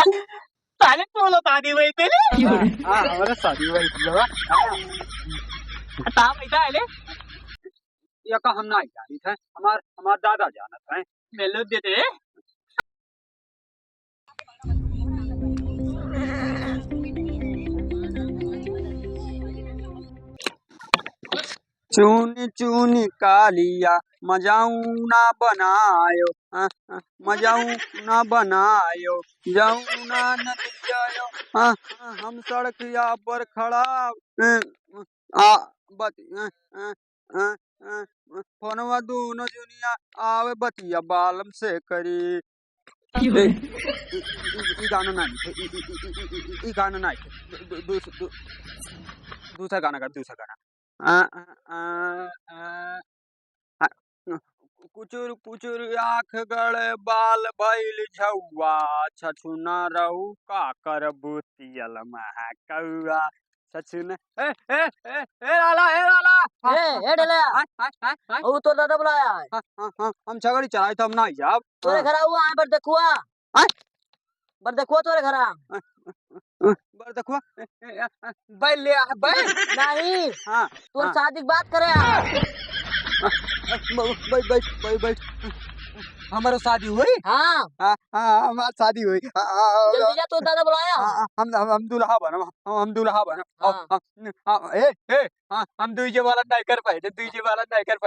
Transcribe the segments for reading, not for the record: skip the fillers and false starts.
साले बोलो शादी हुई तेरी हाँ हमारा शादी हुई थी बाबा। ता पैसा है ले या का हम नहीं जानी थे हमार दादा जानत है। मेलो देते चूनी चूनी कालिया मजाऊ ना बनायो मजाऊ ना बनायो जाऊ ना नदिया हम सड़किया पर खड़ा फोनवा दोनों जुनिया आवे बतिया बालम से करी। ई गाना नहीं ई गाना नहीं दूसरा गाना कर दूसरा गाना। कुचुर कुचुर आँख गड़े बाल भइल झौआ छछुना रहू का कर बुतियल कौआ छछुना ए लाला ए ढेला ओ तो दादा बुलाया है हम छगड़ी चलाए तो हम ना जाब तोरे घर हुआ है बर देखुआ तोरे घर बर देखुआ बैल ले आ बैल नहीं हाँ तोर शादी की बात करे बैठ हमारा शादी हुई। हाँ हमारी शादी हुई जल्दी जा तो दादा बुलाया हम दूल्हा बनम हम दुईजे वाला नहीं कर पाए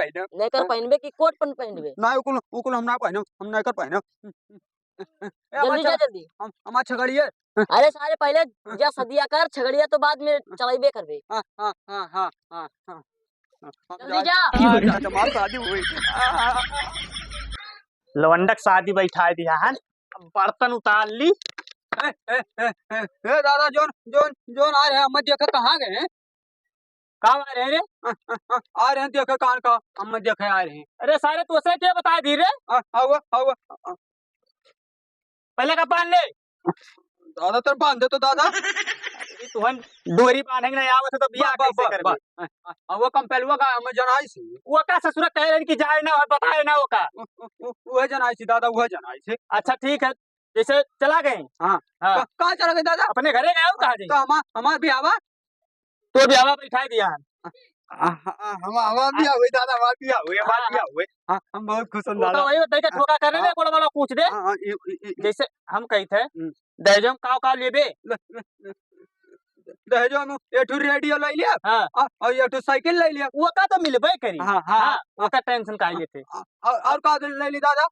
लेकर पहनबे की कोट पन पहनबे ना उकुल हम ना पहनम हम नहीं कर पाए जल्दी जा जल्दी हमार छगड़िए अरे सारे पहले जा सदिया कर छगड़िया तो बाद में चलाइबे करबे जल्दी जा हमारी शादी हुई। लवंडक शादी बैठा दिया है बर्तन उतार ली दादा जोन जोन जोन आ रहे हैं हम देखे कहाँ गए हैं कहाँ आ रहे रे आ रहे हैं देखे कहाँ का हम देखे आ रहे हैं। अरे सारे तुझसे क्या बताए धीरे पहले का पान ले दादा तो बांध दे तो दादा तुहन डोरी बांधेंगे नहीं आवत तो बियाह कैसे करबे वो कम पहलुआ का हम जनाई सी वो का ससुर कह रहे कि जाए ना और बताए ना वो का वह जनाई सी दादा वह जनाई सी। अच्छा ठीक है जैसे चला गए हाँ कहाँ चला गए दादा अपने घरे गए कहाँ जाए तो हमार बियावा तो बियावा बैठा दिया हमार बियाह हुई दादा हमार बियाह हुई हम बहुत खुश हैं दादा। वही बताइए कि ठोका करने दे कोड़ा वाला पूछ दे जैसे हम कही थे दहेजम काव लेबे दहेजो में एठू रेडियो ले लिया हाँ और एठू साइकिल ले लिया वो का तो मिलबे करी हाँ वो का टेंशन काहे लेते और का ले ली दादा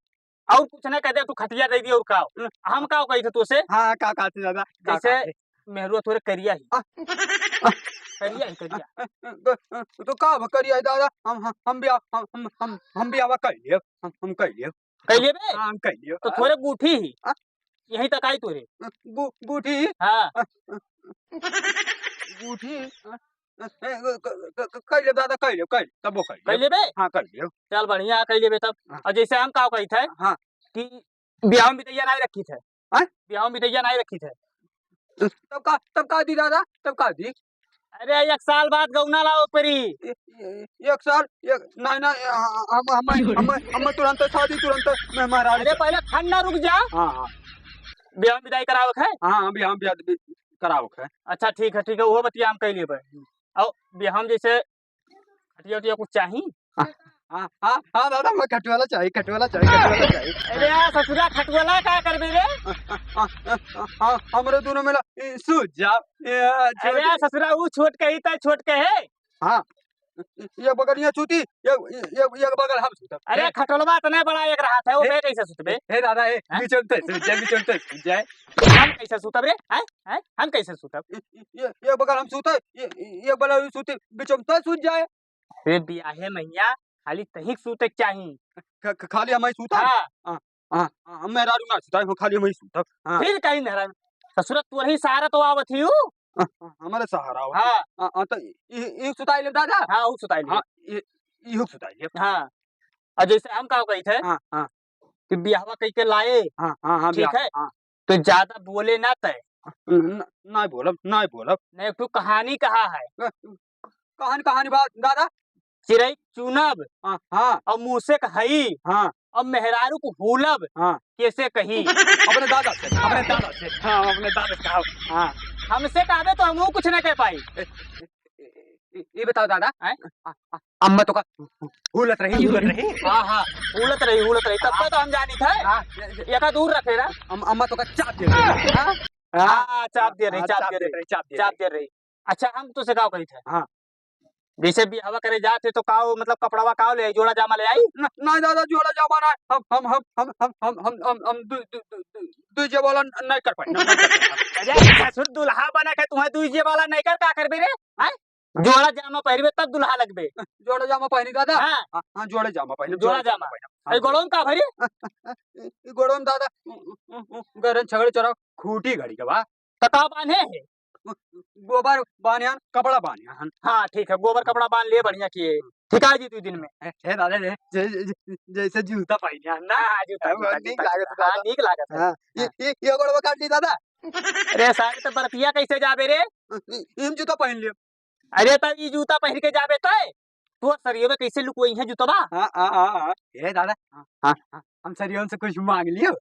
और कुछ नहीं कहते तू खटिया दे दी और का हम का कही थे तुझसे हाँ का कहते दादा जैसे मेहरुआ थोड़े करिया ही तो का करिया दादा हम भी आवा कर लिए हम कर लिए बे हम कर लिए तो थोड़े बूठी ही यही तक आई तोरे बूठी हाँ बूठी कर ले दादा कर ले तब कर ले बे हाँ कर ले चल बढ़िया कर ले बे तब और जैसे हम का कही थे हाँ कि ब्याह में बिटिया नहीं रखी थे ब्याह में बिटिया नहीं रखी थे तब का दी दादा तब का दी अरे 1 साल बाद गौना लाओ परी 1 साल नहीं हम तुरंत शादी तुरंत मैं महाराज। अरे पहले ठंडा रुक जा हाँ ब्याह विदाई कराओ है हाँ ब्याह कराओ है। अच्छा ठीक है वो बतिया हम कह लिए और ब्याह में जैसे हटिया उटिया कुछ चाहिए हाँ दादा मैं खटवाला चाहिए अरे ससुरा खटवाला क्या करबे रे हमरे दोनों में सूझ जा अरे ससुरा वो छोट कही ता छोट कहे हाँ ये बगल ये सूती ये बगल हम सूता। अरे खटोलवा इतना बड़ा एक रहा था वो मैं कैसे सूतबे हे दादा हे बिचोंते सूझ जाए हम कैसे सूतब रे हैं हम कैसे सूतब ये बगल हम सूते ये बगल सूते बिचोंते सूझ जाए रे बियाहे मैया खाली तहिक सूते चाहिए खाली हम सूता हां मैं रारू ना सूता खाली हम सूता फिर कहीं न ससुर तू ही सहारा तो आवत ही हमारे सहारा हां तो ये सुताई ले दादा हां वो सुताई ले हां ये सुताई ले हां और जैसे हम का कही थे हां कि बियाहवा कह के लाए हां ठीक है तो ज्यादा बोले ना तय नहीं बोलब नहीं तू कहानी कहा है कहानी बात दादा चिड़ै चुनब हाँ और मूसे हई हाँ अब मेहरारू को भूलब हाँ कैसे कही अपने दादा से अपने दादा से हाँ अपने दादा से कहा हाँ हमसे कहबे तो हम कुछ नहीं कह पाई ये बताओ दादा हैं? अम्मा तो का भूलत रही हाँ हाँ उलट रही तब तो हम जानी थे हाँ एका दूर रखे ना अम्मा तो का चाप दे रही हाँ हाँ चाप दे रही हाँ, चाप दे रही चाप दे रही अच्छा हम तुझसे का कही थे हाँ जैसे भी हवा करे जाते तो काओ मतलब कपड़ावा काओ ले आई जोड़ा जामा ले आई ना दादा जोड़ा जामा ना हम दू जे वाला नहीं कर पाए अरे ससुर दुल्हा बना के तुम्हें दूजे वाला नहीं कर का करबे रे हैं जोड़ा जामा पहनबे तब दुल्हा लगबे जोड़ा जामा पहनी दादा हाँ हाँ जोड़ा जामा पहनी जोड़ा जामा अरे गोड़ों का भरी गोड़ों दादा गरन छगड़े चरा खूटी घड़ी के बा तका बांधे है गोबर बानियान कपड़ा बानियान हाँ ठीक है गोबर कपड़ा बांध लिए बढ़िया किए ठिका जी तू दिन में हे दादा जैसे जूता पहनियान ना नीक लागत हाँ नीक लागत है हाँ ये गोड़वा काट दी दादा अरे सारे तो बरतिया कैसे जाबे रे इम जूता पहन लियो अरे तब ये जूता पहन के जाबे तय तो सरिये में कैसे लुकोई है जूतवा हाँ हे दादा हाँ हम सरियों से कुछ मांग लियो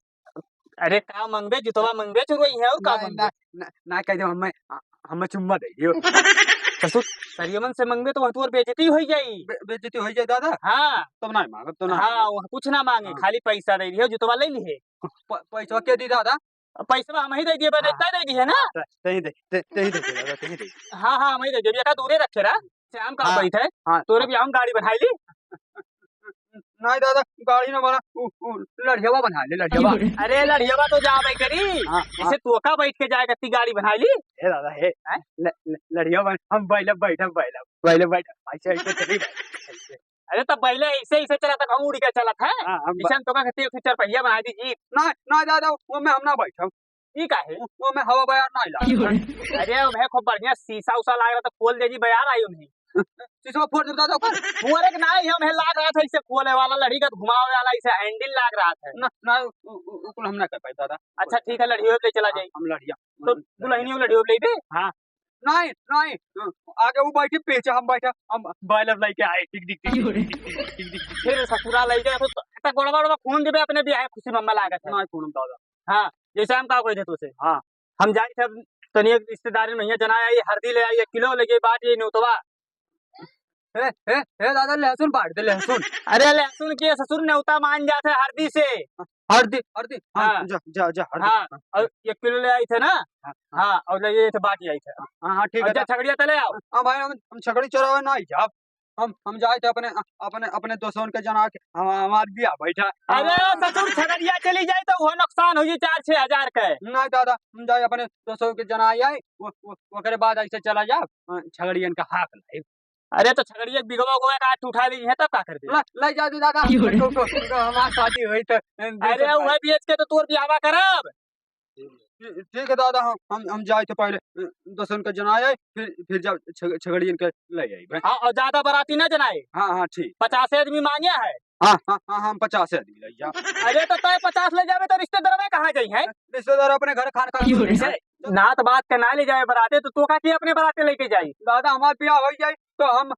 अरे का मंगबे जूतवा मंगबे चुरोई है और का मंगबे ना कह दो हमें चुम्मा दे दियो ससुर सरियमन से मंगबे तो वह तोर बेइज्जती हो जाई बेइज्जती हो जाए दादा हाँ तब ना मांगब तो ना हाँ वह कुछ ना मांगे हाँ। खाली पैसा दे दिए जूतवा ले लिए पैसा के दी दादा पैसा हम ही दे दिए बने इतना दे दिए है ना सही दे दादा सही दे हाँ हाँ हम ही दे दिए का दूरे रखे रहा श्याम का हाँ, बैठे हाँ तोरे भी हम गाड़ी बनाई ली नहीं दादा गाड़ी ना बना लड़ियावा बना ले लड़ियावा अरे लड़ियावा तो जा भाई करी हाँ, इसे तोका बैठ के जाएगा ती गाड़ी बनाई ली हे दादा हे लड़ियावा हम बैठा ऐसे ऐसे चली अरे तब पहले ऐसे ऐसे चला था हम उड़ के चला था हाँ हम इसे तो का कहते हो पहिया बना दी जीप ना दादा वो में हम ना बैठा ठीक है वो में हवा बयार नहीं ला अरे मैं खूब बढ़िया शीशा उसा लाग रहा था खोल दे जी बयार आई उन्हें शीशा फोड़ दे दादा ऊपर पूरे के नहीं हम लाग रहा था इसे खोले वाला लड़ी का घुमावे वाला इसे हैंडल लाग रहा था ना उकुल हम ना कर पाए दादा अच्छा ठीक है लड़ियों ले चला जाए हम लड़िया तो दुल्हनियों लड़ियों ले दे हाँ नहीं आगे वो बैठे पीछे हम बैठा हम बाइलर लेके आए टिक फिर ससुरा ले गए तो ऐसा गोड़वा फोन देबे अपने भी आए खुशी मम्मा लागत है नहीं फोन दादा हाँ जैसे हम का कोई थे तुसे हाँ हम जाए थे तनी एक रिश्तेदारी में यहाँ जना आई हल्दी ले आई 1 किलो लगे बात ये नौतवा हे दादा लहसुन बांट दे लहसुन अरे लहसुन के ससुर न्योता मान जाते हल्दी से हल्दी हाँ जा हाँ और 1 किलो ले आई थे ना हाँ और ले गए थे बाटी आई थे हाँ ठीक है अच्छा छगड़िया तले आओ हाँ भाई हम छकड़ी चौराहे ना आई जा हम जाए थे अपने दोस्तों के जना के हमार बिया बैठा अरे ससुर छगड़िया चली जाए तो वो नुकसान हो 4-6 हजार के नहीं दादा हम जाए अपने दोस्तों के जना आई वो करे बाद ऐसे चला जा छगड़ियन का हाक लाई अरे तो छगड़िया बिगवा को काट उठा ली है तब का कर दे ले जा दे दादा हमार शादी हुई तो अरे वह बेच के तो तोर बियावा करब ठीक है दादा हम जाए थे पहले दोस्तों के जना आए फिर जब छगड़ियन के ले आई हाँ और ज्यादा बराती न जनाए हाँ ठीक 50 आदमी मांगे है हाँ हम 50 आदमी ले जा अरे तो तय 50 ले जावे तो रिश्तेदार में कहाँ जाई है रिश्तेदार अपने घर खान खा नात बात के ना ले जाए बराते तो तोका की अपने बराते लेके जाई दादा हमारे ब्याह हो जाए तो हम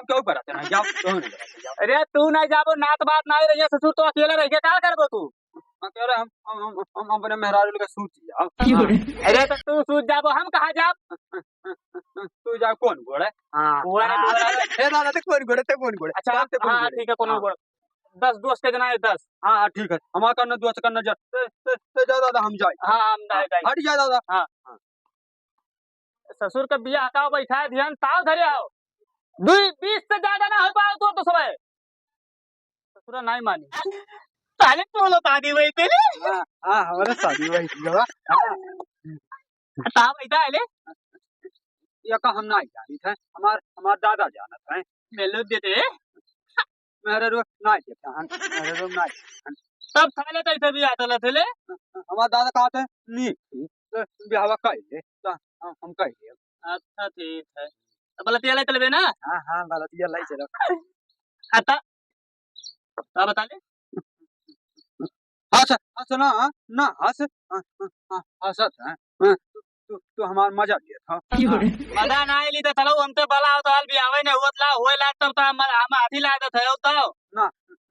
क्यों बराते नहीं जाओ तो नहीं बराते जाओ अरे तू नहीं जाबो नात बात ना रही ससुर तो अकेले रह के क्या करबो तू कह रहे हम अपने मेहरारू के सूत जाओ अरे तो तू सूझ जाबो हम कहाँ जाब तू जा कौन घोड़ा हे दादा ते कौन घोड़ा अच्छा हाँ ठीक है कौन घोड़ा 10 दोस्त के जना है 10 हाँ ठीक है हमारा करना दोस्त करना जा जा दादा हम जाए हाँ हम जाए हट जा दादा हाँ ससुर का बिया हटाओ बैठा है ध्यान ताव धरे आओ 20 से ज्यादा ना हो पाओ तो समय ससुरा नहीं मानी पहले तो लो शादी हुई तेरे हाँ हमारा शादी हुई थी ताव बैठा है ले या का हम नहीं जानी थे हमार दादा जाना था मेलो देते मेरे रो नहीं देखा मेरे रो नहीं तब खाले कैसे भी आता ला थे हमार दादा कहते नहीं ब्याह कर ले हम कह ले अच्छा ठीक है तो बलतिया ले चलबे ना हाँ गलतिया लाई चलो आता का बता ले हंस ना हंस हंसत है तू हमार मजा लिया था मजा ना आइली तो चलो हम तो बला हो तो हाल भी आवे ने होत ला होए ला तब तो हम हाथी ला तो थे तो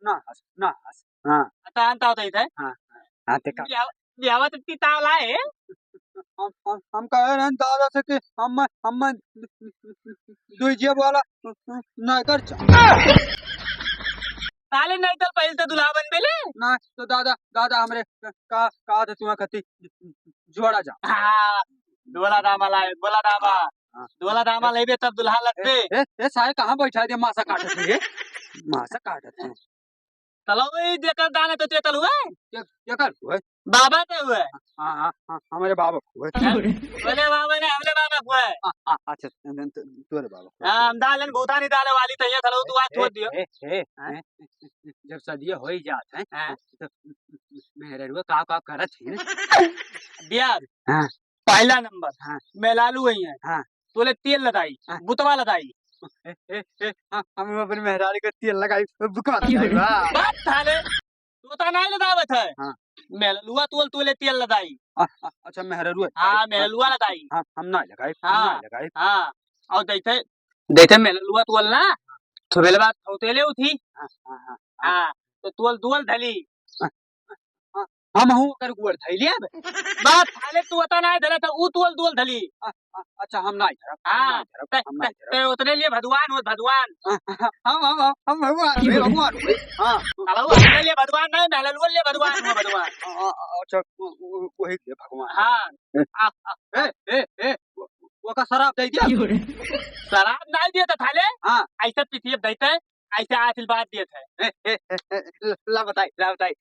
ना हंस ना हंस हाँ आता अंता होता इथे हाँ हाँ देखा ब्यावा तो ती ताव लाए हम कह रहे हैं दादा से कि हम दुई वाला ना कर साले नहीं तो पहले तो दुल्हा बन बेले ना तो दादा दादा हमरे कहा था तुम्हें कति जोड़ा जा हाँ दोला दामा लाए दोला दामा हाँ। दोला दामा लेबे तब दुल्हा लगबे ए सारे कहाँ बैठा दिया मासा काटत है ये मासा काटत है चलो वही देकर दाने तो तेतल हुए क्या कर हुए बाबा तो हुए हाँ हमारे बाबा हुए बोले बाबा ने हमले बाबा हुए अच्छा तोरे बाबा हाँ हम दालन भूता नहीं डाले वाली तैयार चलो तू आज छोड़ दियो जब सदिया हो ही जात है हाँ। तो मेरे रुआ का करत है दिया हाँ। पहला नंबर हाँ। मैं लालू वही है हाँ। तोले तेल लगाई हाँ। बुतवा लगाई हम अपने मेहरानी को तेल लगाई बुका लगाई वाह बात थाले तू तो नहीं लगावत है हाँ। मैं लुआ तोल तोले तेल लगाई अच्छा मेहरुआ हाँ मैं लुआ लगाई हम ना लगाई हाँ। लगाई हाँ और देखे देखे मैं लुआ तोल ना तो बेल बात होतेले उठी हाँ तो तोल तोल धली हम हूँ कर गुड़ थैली अब बात थाले तू अता नहीं धले तो ऊ तोल तोल धली अच्छा हम ना धरब हाँ हम ना धरब ते उतने लिए भगवान हो भगवान हम भगवान हाँ चलो अपने लिए भगवान नहीं मैं लुआ लिए भगवान हो भगवान अच्छा वही के भगवान हाँ ए वो का शराब दे दिया शराब नहीं दिए तो थाले हाँ ऐसे पिथिए देते ऐसे आशीर्वाद दिए थे ला बताई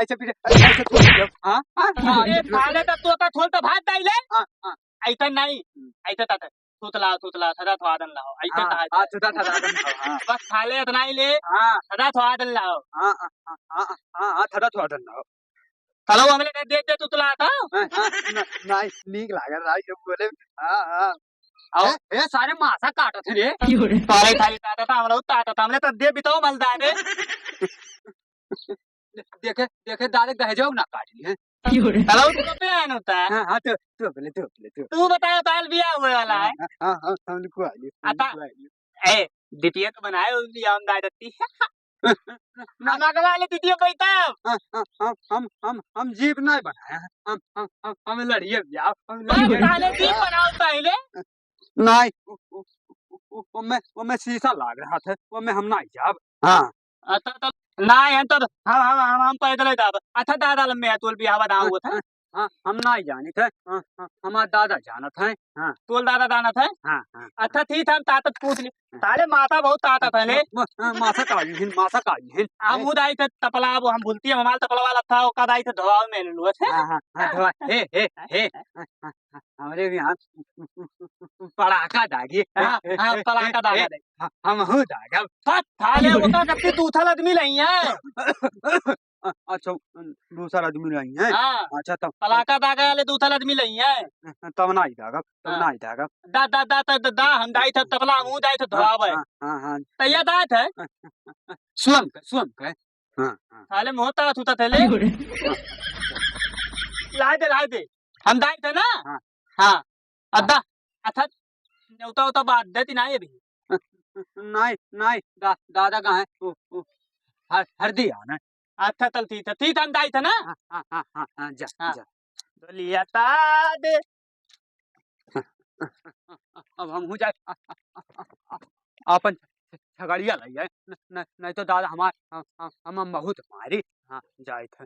ऐसे पीछे हाँ अरे थाले तो तोता छोल तो भात डाले हाँ ऐसा नहीं ऐसे तक थुतला सदा थवादन लाओ ऐसे हाँ था सुधा था बस थाले इतना ही ले हाँ सदा थवादन लाओ हाँ थोड़ा थोड़ा ना चलो हमने दे दे तुतला था नहीं नीक लागे राई जब बोले हाँ ए सारे मासा काटत रे सारे थाली ताता था हम लोग ताता था हमने तो दे बिताओ मलदार रे देखे दादे गहजो ना काट लिए चलो तो पे आन होता है हाँ तो बोले तू बताओ ताल बिया हुए वाला है हाँ हमने को आई आता ए द्वितीय तो बनाए उसकी आमदार दत्ती हम अगवाले द्वितीय पैता हम जीप नहीं बनाए हम लड़िए ब्याह बस ताले जीप बनाओ पहले नहीं वो मैं शीशा लाग रहा था वो मैं हम नहीं जाब हाँ अच्छा तो नहीं हम तो हम पैदल ही दादा अच्छा दादा लम्बे तोल बिया दाम हुआ था हाँ हम नहीं जानी थे हमारा दादा जाना था हाँ तोल दादा दाना था हाँ अच्छा ठीक हम ताकत पूछ ली ताले माता बहुत ताकत पहले मासा काली है हम उदाई थे तपला वो हम भूलती है हमारा तपला वाला था वो कदाई थे धोआ में लुआ थे हाँ हे हमारे भी यहाँ पड़ाका दागी हाँ पड़ाका दागा दे हम हो दागा थाले वो का कत्ती दूसरा आदमी नहीं है अच्छा दूसरा आदमी नहीं है हाँ अच्छा तब पड़ाका दागा वाले दूसरा आदमी नहीं है तब नहीं दागा दा हम दाई थे तपला मुंह दाई थे धोआ है हाँ तैयार दाई थे स्वयं के हाँ थाले मोहता थूता थे ले ला दे हम दाई थे ना हाँ अद्दा अच्छा उता उता बात देती ना ये भी नहीं दादा कहाँ है हरदी आना अच्छा चल ठीक हम दाई थे ना हाँ जा लिया ता दे अब हम हो जाए अपन छगड़िया लई है नहीं तो दादा हमार हम बहुत मारी हाँ जाए थे